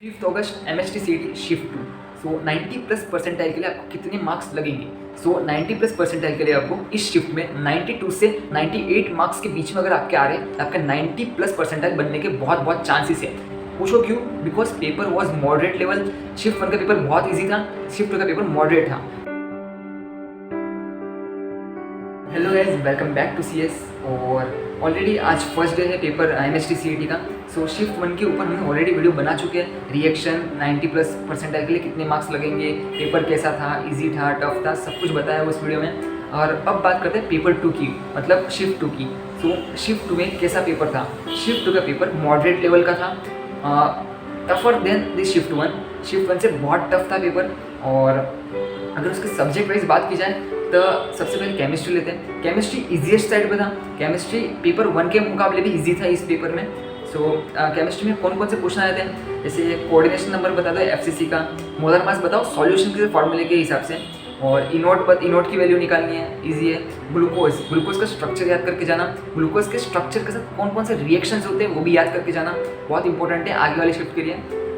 5 अगस्त MHT CET shift 2। सो 90 plus percentile के लिए आपको कितने मार्क्स लगेंगे? 90 प्लस परसेंटाइल के लिए आपको इस शिफ्ट में 92 से 98 मार्क्स के बीच में अगर आपके आ रहे हैं तो आपका 90 प्लस परसेंटाइल बनने के बहुत बहुत चांसेस है। पूछो क्यों? Because paper was moderate level. Shift 1 का पेपर बहुत ईजी था, शिफ्ट 2 का पेपर मॉडरेट था। Hello guys, welcome back to CS। और ऑलरेडी आज फर्स्ट डे है पेपर MHT CET का। सो शिफ्ट 1 के ऊपर हमने ऑलरेडी वीडियो बना चुके हैं। रिएक्शन 90 प्लस परसेंटाइल के लिए कितने मार्क्स लगेंगे, पेपर कैसा था, इजी था, टफ था, सब कुछ बताया उस वीडियो में। और अब बात करते हैं पेपर 2 की, मतलब शिफ्ट 2 की। सो शिफ्ट 2 में कैसा पेपर था? शिफ्ट 2 का पेपर मॉडरेट लेवल का था, tougher than this shift 1। Shift 1 से बहुत टफ था पेपर। और अगर उसके सब्जेक्ट वाइज बात की जाए तो सबसे पहले केमिस्ट्री लेते हैं। केमिस्ट्री इजीएस्ट साइड पे था। केमिस्ट्री पेपर 1 के मुकाबले भी इजी था इस पेपर में। सो केमिस्ट्री में कौन कौन से क्वेश्चन आए थे, जैसे कोऑर्डिनेशन नंबर बता दो FCC का, मोलर मास बताओ सॉल्यूशन के फॉर्मूले के हिसाब से, और इनोट की वैल्यू निकालनी है, इजी है। ग्लूकोज का स्ट्रक्चर याद करके जाना, ग्लूकोज के स्ट्रक्चर के साथ कौन कौन से रिएक्शंस होते हैं वो भी याद करके जाना, बहुत इंपॉर्टेंट है आगे वाली शिफ्ट के लिए।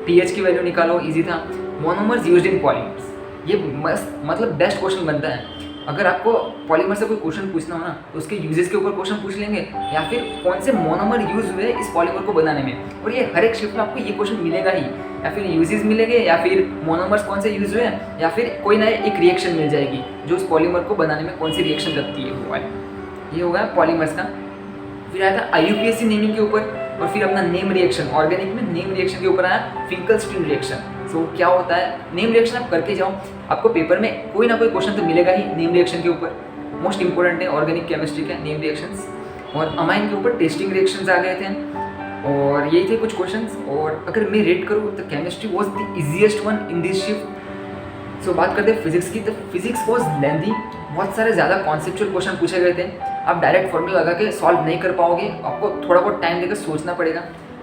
pH की वैल्यू निकालो, इजी था। मोनोमर्स यूज्ड इन पॉलीमर्स, ये मस्त मतलब बेस्ट क्वेश्चन बनता है। अगर आपको पॉलीमर से कोई क्वेश्चन पूछना हो ना तो उसके यूजेस के ऊपर क्वेश्चन पूछ लेंगे, या फिर कौन से मोनोमर यूज हुए इस पॉलीमर को बनाने में। और ये हर एक शिफ्ट में आपको ये क्वेश्चन मिलेगा ही, या फिर यूजेस मिलेंगे, या फिर मोनोमर्स कौन से यूज हुए, या फिर कोई ना एक रिएक्शन मिल जाएगी जो उस पॉलीमर को बनाने में कौन सी रिएक्शन लगती है वो वाली। ये होगा पॉलीमर्स का। फिर आया था IUPAC नेमिंग के ऊपर, और फिर अपना नेम रिएक्शन, ऑर्गेनिक में नेम रिएक्शन के ऊपर आया फिंकलस्टीन रिएक्शन। सो क्या होता है नेम रिएक्शन, आप करके जाओ, आपको पेपर में कोई ना कोई क्वेश्चन तो मिलेगा ही नेम रिएक्शन के ऊपर। मोस्ट इंपॉर्टेंट है ऑर्गेनिक केमिस्ट्री का नेम रिएक्शंस। और अमाइन के ऊपर टेस्टिंग रिएक्शंस आ गए थे, और यही थे कुछ क्वेश्चंस। और अगर मैं रेट करूँ तो chemistry was the easiest one in this shift. So बात करते हैं फिजिक्स की, तो फिजिक्स वॉज लेंथी, बहुत सारे ज़्यादा कॉन्सेप्चुअल क्वेश्चन पूछे गए थे। आप डायरेक्ट फॉर्मूला लगा के सॉल्व नहीं कर पाओगे, आपको थोड़ा बहुत टाइम लेकर सोचना पड़ेगा।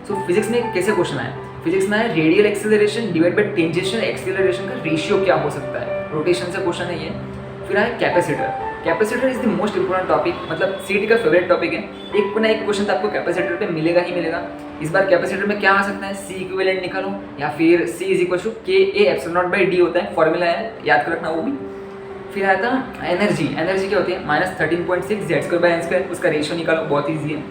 सो फिजिक्स में कैसे क्वेश्चन आए? फिजिक्स में है radial acceleration divide by tangential acceleration का रेशियो क्या हो सकता है, रोटेशन से क्वेश्चन है ये। फिर आए capacitor. Capacitor is the most important topic, मतलब CET का फेवरेट टॉपिक है। एक ना एक क्वेश्चन तो आपको कैपेसिटर पे मिलेगा ही मिलेगा। इस बार कैपेसिटर में क्या आ सकता है, C इक्विवेलेंट निकालो, या फिर C = KA/ε/D होता है, फॉर्मूला है, याद कर रखना वो भी। फिर आया था एनर्जी। एनर्जी क्या होती है? -13.6 Z²/n², उसका रेशियो निकालो, बहुत ईजी है।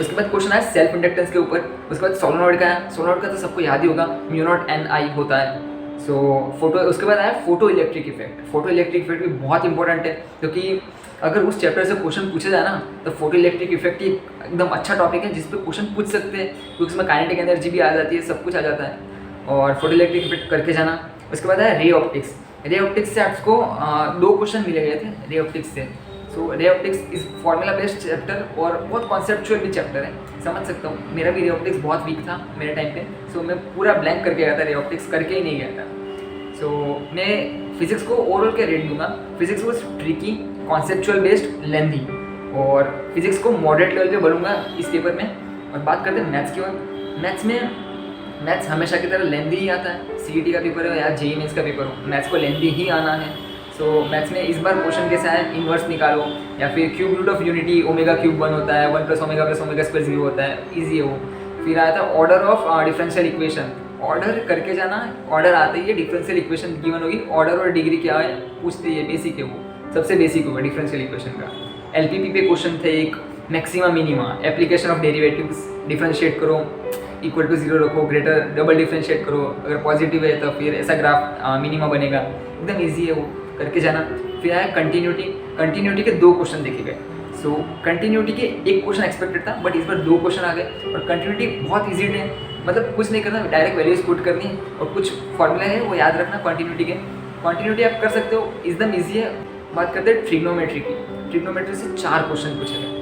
उसके बाद क्वेश्चन आया सेल्फ इंडक्टेंस के ऊपर। उसके बाद सोलेनॉइड का है, सोलेनॉइड का तो सबको याद ही होगा, μ0 Ni होता है। सो उसके बाद आया photo electric effect. Photo electric effect भी बहुत इंपॉर्टेंट है, क्योंकि अगर उस चैप्टर से क्वेश्चन पूछा जाए ना तो फोटो इलेक्ट्रिक इफेक्ट ही एकदम अच्छा टॉपिक है जिस पर क्वेश्चन पूछ सकते हैं, क्योंकि उसमें काइनेटिक एनर्जी भी आ जाती है, सब कुछ आ जाता है। और फोटो इलेक्ट्रिक इफेक्ट करके जाना। उसके बाद आया रे ऑप्टिक्स। रे ऑप्टिक्स से आपको 2 क्वेश्चन मिले गए थे रे ऑप्टिक्स से। So ray optics is formula based chapter और बहुत कॉन्सेप्चुअल भी चैप्टर है, समझ सकता हूँ। मेरा भी रे ऑप्टिक्स बहुत वीक था मेरे टाइम पे। सो मैं पूरा ब्लैंक करके गया था, रे ऑप्टिक्स करके ही नहीं गया था। सो मैं फिजिक्स को ओवरऑल क्या रेट दूंगा? Physics was tricky, conceptual based, lengthy, और फिजिक्स को मॉडरेट लेवल पे बोलूँगा इस पेपर में। और बात करते हैं मैथ्स की ओर। मैथ्स हमेशा की तरह लेंथी ही आता है, CET का पेपर हो या JEE मेंस का पेपर हो, मैथ्स को लेंथी ही आना है। सो मैथ्स में इस बार क्वेश्चन कैसा है, इन्वर्स निकालो, या फिर क्यूब रूट ऑफ यूनिटी ω³ 1 होता है, 1 + ω + ω² 0 होता है, ईजी है वो। फिर आया था order of differential equation. Order करके जाना, ऑर्डर आते ही डिफरेंशियल इक्वेशन गिवन होगी, ऑर्डर और डिग्री क्या है पूछते ही, बेसिक है वो, सबसे बेसिक होगा डिफरेंशियल इक्वेशन का। LPP पे क्वेश्चन थे एक, maxima minima, application of derivatives, differentiate करो, = 0 रखो, ग्रेटर डबल डिफरेंशिएट करो, अगर पॉजिटिव है तो फिर ऐसा ग्राफ मिनिमा बनेगा, एकदम ईजी है वो, करके जाना। फिर आया कंटिन्यूटी। कंटिन्यूटी के 2 क्वेश्चन देखे गए। सो कंटिन्यूटी के एक क्वेश्चन एक्सपेक्टेड था, बट इस बार 2 क्वेश्चन आ गए। और कंटिन्यूटी बहुत ईजी है, मतलब कुछ नहीं करना, डायरेक्ट वैल्यूज पुट करनी है, और कुछ फॉर्मूला है वो याद रखना कंटिन्यूटी के। कंटिन्यूटी आप कर सकते हो, एकदम ईजी है। बात करते हैं ट्रिग्नोमेट्री की। ट्रिग्नोमेट्री से 4 क्वेश्चन पूछे गए,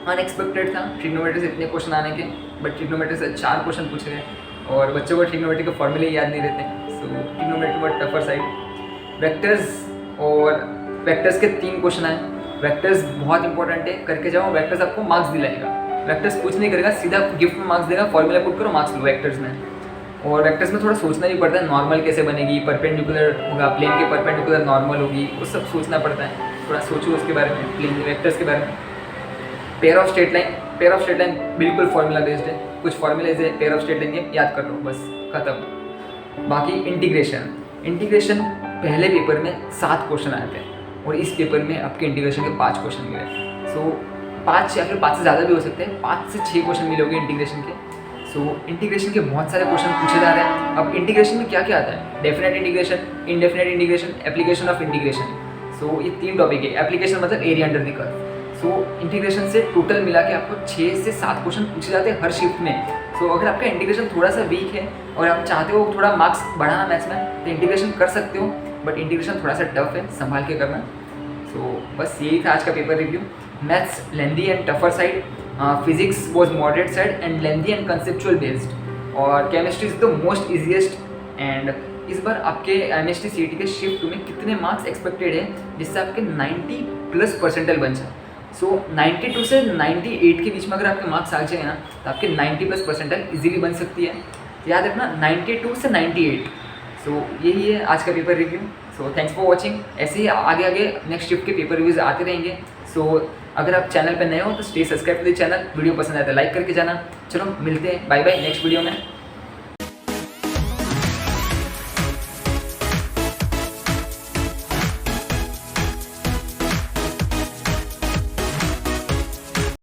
अनएक्सपेक्टेड था ट्रिग्नोमेट्री से इतने क्वेश्चन आने के, बट ट्रिग्नोमेट्री से 4 क्वेश्चन पूछे गए, और बच्चों को ट्रिग्नोमेट्री के फॉर्मूले याद नहीं रहते। सो ट्रिग्नोमेट्री बहुत टफर साइड। वेक्टर्स, और वेक्टर्स के 3 क्वेश्चन आए। वेक्टर्स बहुत इंपॉर्टेंट है, करके जाओ, वेक्टर्स आपको मार्क्स दिलाएगा। वेक्टर्स कुछ नहीं करेगा, सीधा गिफ्ट में मार्क्स देगा, फॉर्मूला पुट करो, मार्क्स लो वेक्टर्स में। और वेक्टर्स में थोड़ा सोचना भी पड़ता है, नॉर्मल कैसे बनेगी, परपेंडिकुलर होगा, प्लेन के परपेंडिकुलर नॉर्मल होगी, वो सब सोचना पड़ता है, थोड़ा सोचो उसके बारे में, प्लेन वेक्टर्स के बारे में। पेयर ऑफ स्ट्रेट लाइन बिल्कुल फॉर्मूला बेस्ड है, कुछ फॉर्मूलेज है, पेयर ऑफ स्टेट लेंगे, याद कर लो, बस खत्म। बाकी इंटीग्रेशन पहले पेपर में 7 क्वेश्चन आए थे और इस पेपर में आपके इंटीग्रेशन के 5 क्वेश्चन मिले। सो 5 या फिर 5 से ज़्यादा भी हो सकते हैं, 5 से 6 क्वेश्चन मिले होंगे इंटीग्रेशन के। सो इंटीग्रेशन के बहुत सारे क्वेश्चन पूछे जा रहे हैं। अब इंटीग्रेशन में क्या क्या आता है? Definite integration, indefinite integration, application of integration. So ये 3 टॉपिक है। एप्लीकेशन मतलब area under the curve. So integration से टोटल मिला के आपको 6 से 7 क्वेश्चन पूछे जाते हैं हर शिफ्ट में। सो अगर आपका इंटीग्रेशन थोड़ा सा वीक है और आप चाहते हो थोड़ा मार्क्स बढ़ाना मैथ्स में, तो इंटीग्रेशन कर सकते हो, बट इंटीग्रेशन थोड़ा सा टफ है, संभाल के करना। सो बस यही था आज का paper review. Maths lengthy and tougher side, physics was moderate side and lengthy and conceptual based, और chemistry is the most easiest. And इस बार आपके एमएसटी सीईटी के शिफ्ट में कितने मार्क्स एक्सपेक्टेड है जिससे आपके 90+ परसेंटाइल बन जाए? सो 92 से 98 के बीच में अगर आपके मार्क्स आ जाए ना, तो आपके 90+ परसेंटाइल इजीली बन सकती है। याद रखना 92 से 98। सो यही है आज का paper review. So thanks for watching. ऐसे ही आगे आगे नेक्स्ट शिफ्ट के पेपर रिव्यूज़ आते रहेंगे। सो अगर आप चैनल पर नए हो तो stay subscribe to the channel. Video पसंद आए तो लाइक करके जाना। चलो मिलते हैं, बाय बाय नेक्स्ट वीडियो में।